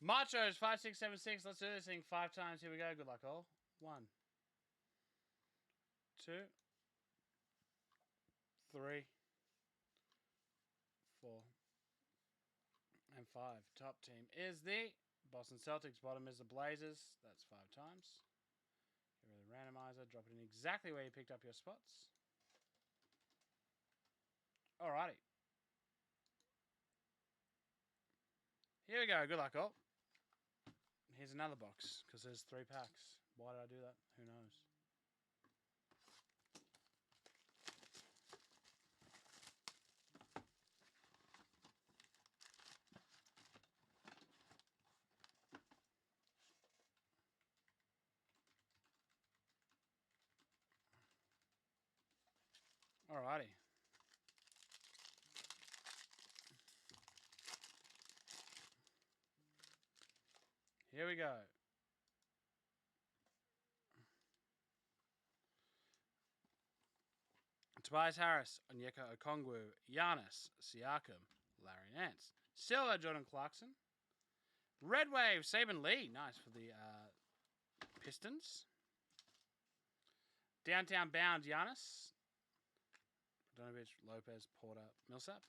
Machos 5676. Let's do this thing 5 times. Here we go. Good luck, all. 1, 2, 3, 4, and 5. Top team is the Boston Celtics. Bottom is the Blazers. That's 5 times. Get rid of the randomizer. Drop it in exactly where you picked up your spots. Alrighty. Here we go. Good luck, all. Here's another box, because there's 3 packs. Why did I do that? Who knows? Alrighty. Here we go. Tobias Harris, Onyeka Okongwu, Giannis, Siakam, Larry Nance, Silver, Jordan Clarkson, Red Wave, Saban Lee, nice for the Pistons. Downtown Bound, Giannis, Bogdanovich, Lopez, Porter, Millsap.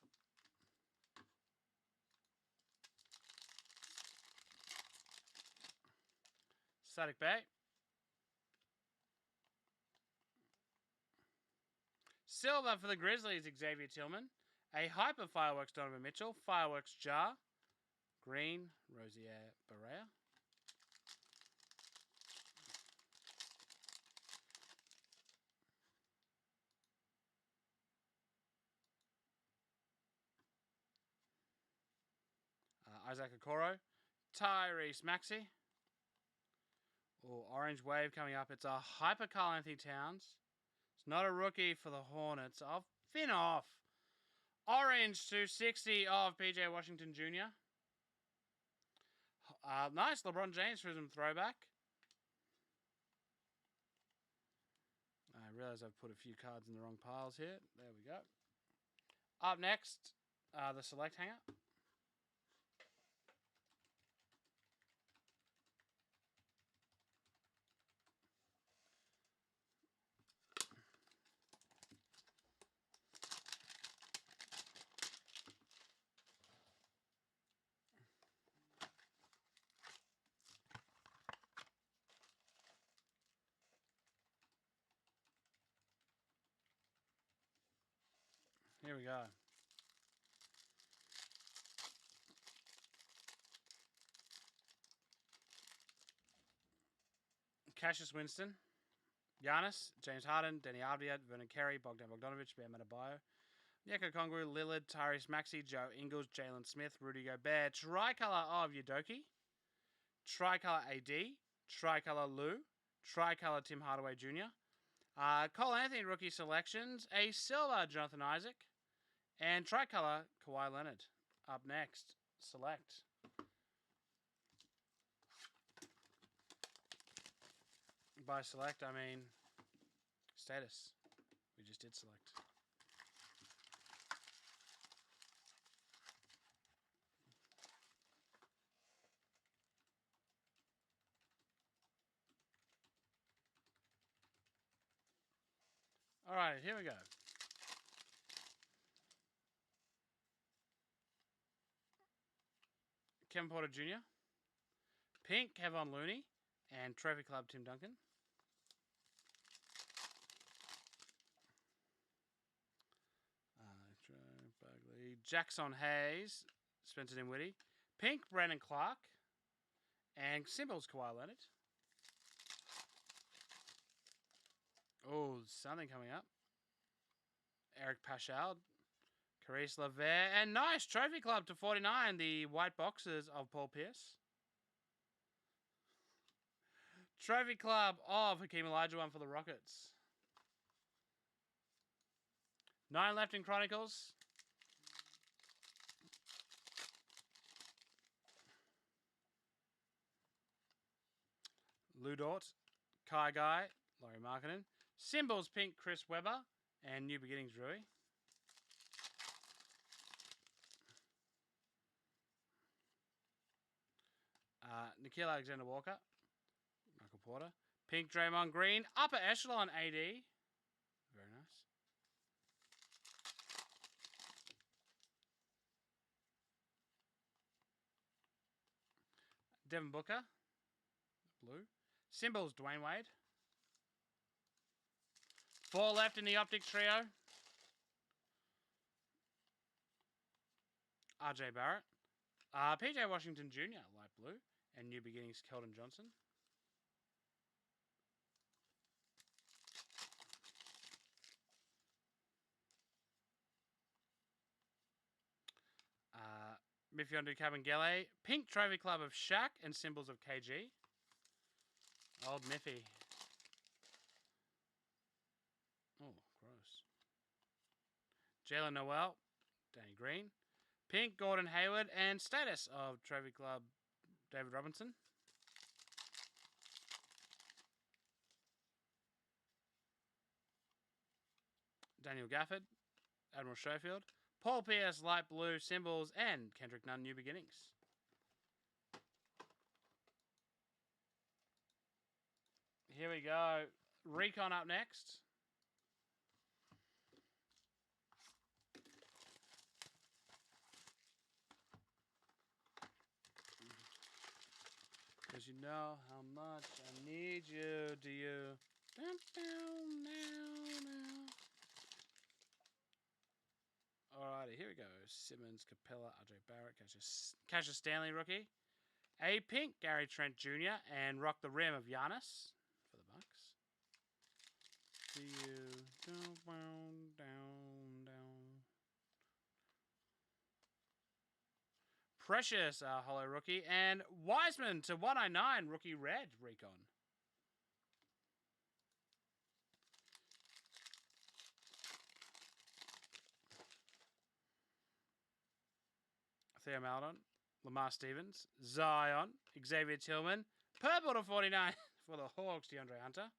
Static Bay. Silver for the Grizzlies, Xavier Tillman. A Hyper Fireworks, Donovan Mitchell. Fireworks Jar. Green, Rosier Barea. Isaac Okoro. Tyrese Maxey. Oh, Orange Wave coming up. It's a Hyper Karl Anthony Towns. It's not a rookie for the Hornets. I'll fin off. Orange 260 of PJ Washington Jr. Nice. LeBron James Prism throwback. I realize I've put a few cards in the wrong piles here. There we go. Up next, the Select Hanger. Here we go. Cassius Winston, Giannis, James Harden, Denny Avdia, Vernon Carey, Bogdan Bogdanovich, Bam Adebayo, Onyeka Okongwu, Lillard, Tyrese Maxey, Joe Ingles, Jalen Smith, Rudy Gobert, Tricolor of Udoka, Tricolor AD, Tricolor Lou, Tricolor Tim Hardaway Jr., Cole Anthony rookie selections, a silver Jonathan Isaac, and Tricolor Kawhi Leonard. Up next, Select. By Select, I mean Status. We just did Select. All right, here we go. Kevin Porter Jr., Pink, Kevon Looney, and Trophy Club Tim Duncan. Bagley, Jackson Hayes, Spencer Dinwiddie, Pink, Brandon Clark, and Symbols Kawhi Leonard. Oh, something coming up. Eric Paschal, Caris LeVert, and nice Trophy Club to 49, the white boxes of Paul Pierce. Trophy Club of Hakeem Olajuwon for the Rockets. 9 left in Chronicles. Lou Dort, Kai Guy, Laurie Markkinen, Symbols Pink, Chris Webber, and New Beginnings Rui. Nikhil Alexander-Walker. Michael Porter. Pink Draymond Green. Upper echelon AD. Very nice. Devin Booker. Blue. Symbols, Dwayne Wade. 4 left in the Optic Trio. RJ Barrett. PJ Washington Jr., light blue. And New Beginnings, Keldon Johnson. Mifyondu Kabengele. Pink Trophy Club of Shaq and symbols of KG. Old Miffy. Oh, gross. Jalen Noel. Danny Green. Pink Gordon Hayward and status of Trophy Club David Robinson. Daniel Gafford. Admiral Schofield. Paul Pierce, light blue symbols, and Kendrick Nunn, New Beginnings. Here we go. Recon up next. Because you know how much I need you, do you? Down, now. Alrighty, here we go. Simmons, Capella, RJ Barrett, Cassius Stanley rookie. A pink, Gary Trent Jr. and Rock the Rim of Giannis for the Bucks. Do you down. Precious, hollow rookie, and Wiseman to 109 rookie red recon. Theo Maldon, Lamar Stevens, Zion, Xavier Tillman, purple to 49 for the Hawks, DeAndre Hunter,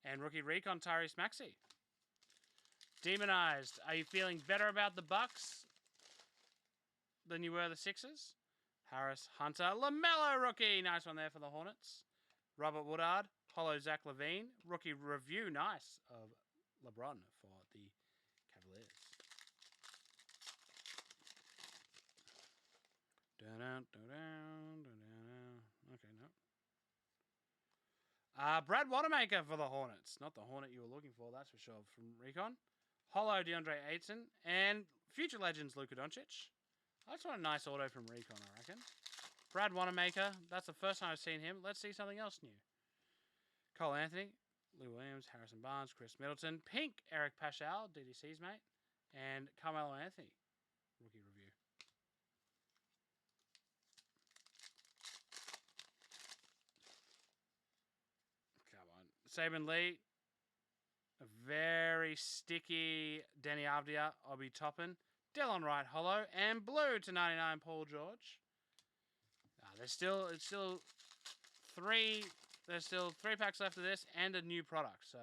and rookie recon Tyrese Maxey. Demonized, are you feeling better about the Bucks than you were the Sixers? Harris, Hunter, LaMelo rookie, nice one there for the Hornets. Robert Woodard, hollow Zach LaVine, rookie review, nice, of LeBron for the Cavaliers. Okay, no. Brad Wanamaker for the Hornets. Not the Hornet you were looking for, that's for sure, from Recon. Hollow DeAndre Ayton. And future legends Luka Doncic. I just want a nice auto from Recon, I reckon. Brad Wanamaker. That's the first time I've seen him. Let's see something else new. Cole Anthony. Lou Williams. Harrison Barnes. Chris Middleton. Pink. Eric Paschal. DDC's mate. And Carmelo Anthony. Rookie review. Come on. Saban Lee. A very sticky Denny Avdia, Obi Toppin. Delon Wright hollow. And blue to 99 Paul George. There's still three packs left of this and a new product. So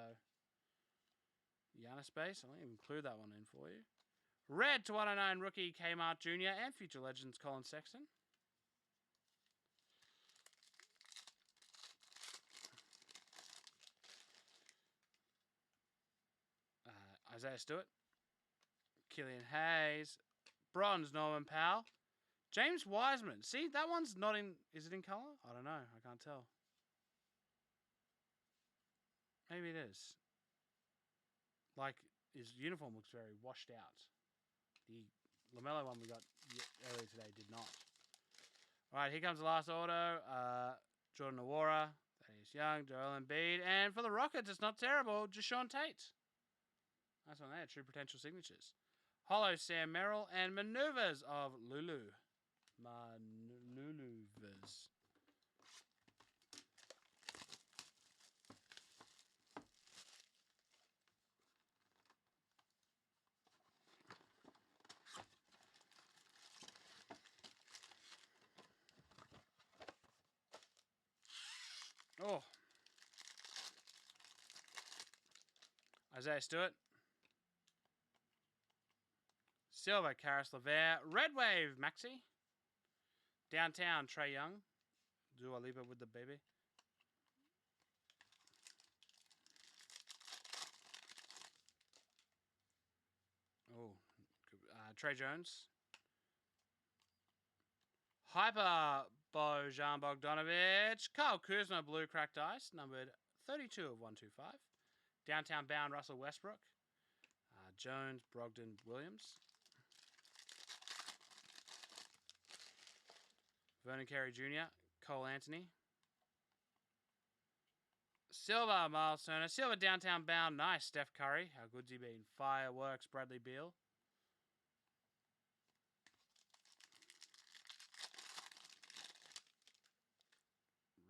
Giannis base, I'll even include that one in for you. Red to 109 rookie Kmart Jr. and future legends Colin Sexton. Isaiah Stewart. Killian Hayes. Bronze Norman Powell. James Wiseman. See, that one's not in... Is it in colour? I don't know. I can't tell. Maybe it is. Like, his uniform looks very washed out. The LaMelo one we got earlier today did not. Alright, here comes the last auto. Jordan Nwora. Thaddeus Young. Joel Embiid. And for the Rockets, it's not terrible. Jashawn Tate. Nice one there. True potential signatures. Hollow Sam Merrill. And maneuvers of Lulu. Maneuvers. Oh. Isaiah Stewart. Silver, Karis LeVert. Red Wave, Maxi. Downtown, Trae Young. Dua Lipa with the baby. Oh, Trey Jones. Hyper Bojan Bogdanovic. Kyle Kuzma, blue cracked ice, numbered 32 of 125. Downtown bound Russell Westbrook. Jones, Brogdon, Williams. Vernon Carey Jr., Cole Anthony. Silver, Miles Turner. Silver, downtown bound. Nice, Steph Curry. How good's he been? Fireworks, Bradley Beal.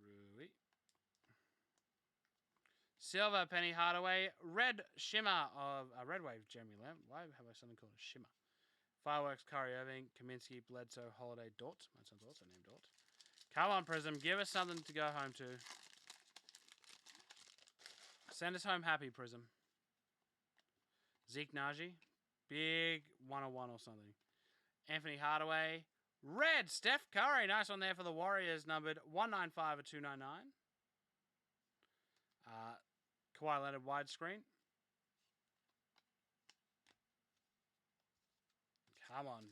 Rui. Silver, Penny Hardaway. Red Shimmer of Red Wave, Jeremy Lamb. Why have I something called a shimmer? Fireworks, Kyrie Irving, Kaminsky, Bledsoe, Holiday, Dort. My son's also named Dort. Come on, Prism. Give us something to go home to. Send us home happy, Prism. Zeke Naji. Big 101 or something. Anthony Hardaway. Red Steph Curry. Nice one there for the Warriors. Numbered 195 or 299. Kawhi Leonard widescreen. Come on.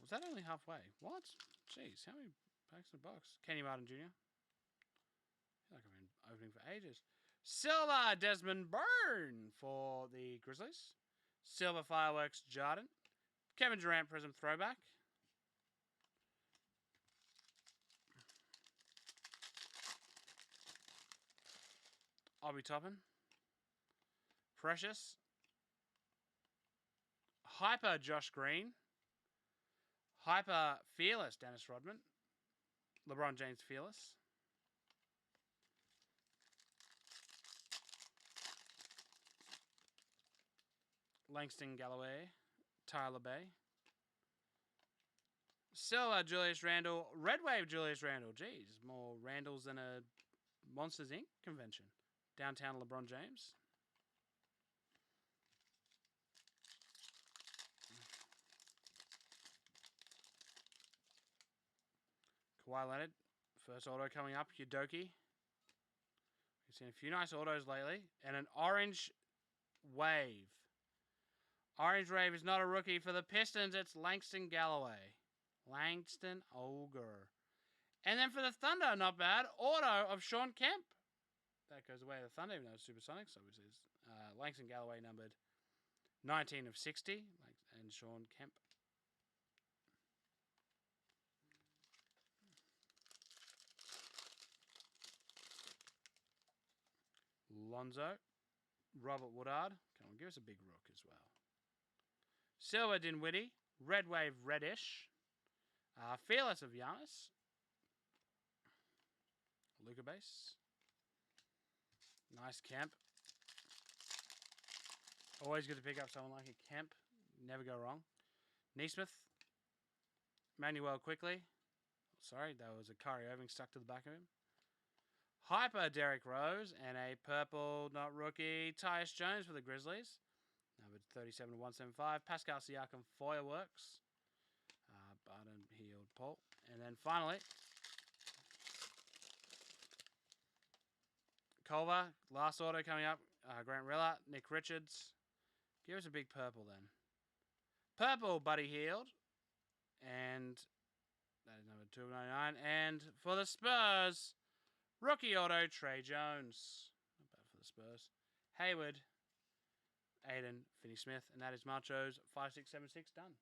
Was that only halfway? What? Jeez, how many packs in a box? Kenny Martin Jr. I feel like I've been opening for ages. Silver Desmond Byrne for the Grizzlies. Silver Fireworks Jordan. Kevin Durant Prism throwback. Obi Toppin. Precious. Hyper Josh Green. Hyper Fearless Dennis Rodman. LeBron James Fearless. Langston Galloway. Tyler Bay. Silver Julius Randle. Red Wave Julius Randle. Jeez, more Randles than a Monsters Inc. convention. Downtown LeBron James. Kawhi Leonard. First auto coming up. Udoki. We've seen a few nice autos lately. And an Orange Wave. Orange Wave is not a rookie for the Pistons. It's Langston Galloway. Langston Ogre. And then for the Thunder, not bad. Auto of Sean Kemp. That goes away to the Thunder, even though it's Supersonics, obviously. Langston Galloway numbered 19 of 60. And Sean Kemp. Lonzo. Robert Woodard. Come on, give us a big rook as well. Silver Dinwiddie. Red Wave Reddish. Fearless of Giannis. Luka base. Nice Kemp. Always good to pick up someone like a Kemp. Never go wrong. Neesmith. Manuel quickly. Sorry, that was a Kyrie Irving stuck to the back of him. Hyper Derrick Rose and a purple, not rookie, Tyus Jones for the Grizzlies. Number 37 to 175. Pascal Siakam Fireworks. Barton Healed Paul. And then finally, Culver, last auto coming up. Grant Rilla, Nick Richards. Give us a big purple then. Purple, Buddy Healed. And that is number 299. And for the Spurs, rookie auto, Trey Jones. Not bad for the Spurs. Hayward, Aiden, Finney Smith. And that is Machos 5676 done.